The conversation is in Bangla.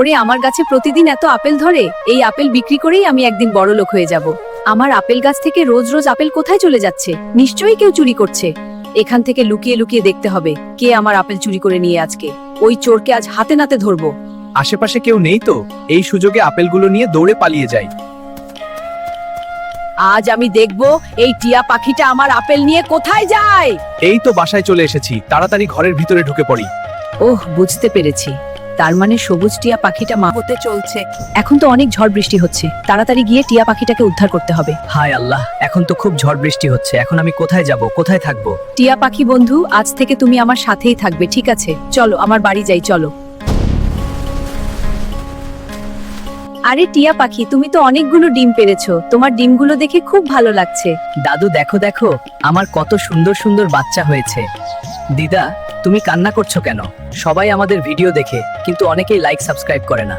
ওরে, আমার গাছে প্রতিদিন এত আপেল ধরে, এই আপেল বিক্রি করেই আমি একদিন বড়লোক হয়ে যাব। আমার আপেল গাছ থেকে রোজ রোজ আপেল কোথায় চলে যাচ্ছে? নিশ্চয়ই কেউ চুরি করছে। এখান থেকে লুকিয়ে লুকিয়ে দেখতে হবে কে আমার আপেল চুরি করে নিয়ে আজকে। ওই চোরকে আজ হাতে নাতে ধরবো। আশেপাশে কেউ নেই তো? এই সুযোগে আপেলগুলো নিয়ে দৌড়ে পালিয়ে যাই। আজ আমি দেখব এই টিয়া পাখিটা আমার আপেল নিয়ে কোথায় যায়। এই তো বাসায় চলে এসেছি, তাড়াতাড়ি ঘরের ভিতরে ঢুকে পড়ি। ওহ, বুঝতে পেরেছি। তার মানে সবুজ টিয়া পাখিটা মা হতে চলছে। এখন তো অনেক ঝড় বৃষ্টি হচ্ছে, তাড়াতাড়ি গিয়ে টিয়া পাখিটাকে উদ্ধার করতে হবে। হায় আল্লাহ, এখন তো খুব ঝড় বৃষ্টি হচ্ছে। এখন আমি কোথায় যাব, কোথায় থাকবো? টিয়া পাখি বন্ধু, আজ থেকে তুমি আমার সাথেই থাকবে, ঠিক আছে? চলো আমার বাড়ি যাই, চলো। আরে টিয়া পাখি, তুমি তো অনেকগুলো ডিম পেড়েছো। তোমার ডিমগুলো দেখে খুব ভালো লাগছে। দাদু দেখো দেখো, আমার কত সুন্দর সুন্দর বাচ্চা হয়েছে। দিদা, তুমি কান্না করছো কেন? সবাই আমাদের ভিডিও দেখে, কিন্তু অনেকেই লাইক সাবস্ক্রাইব করে না।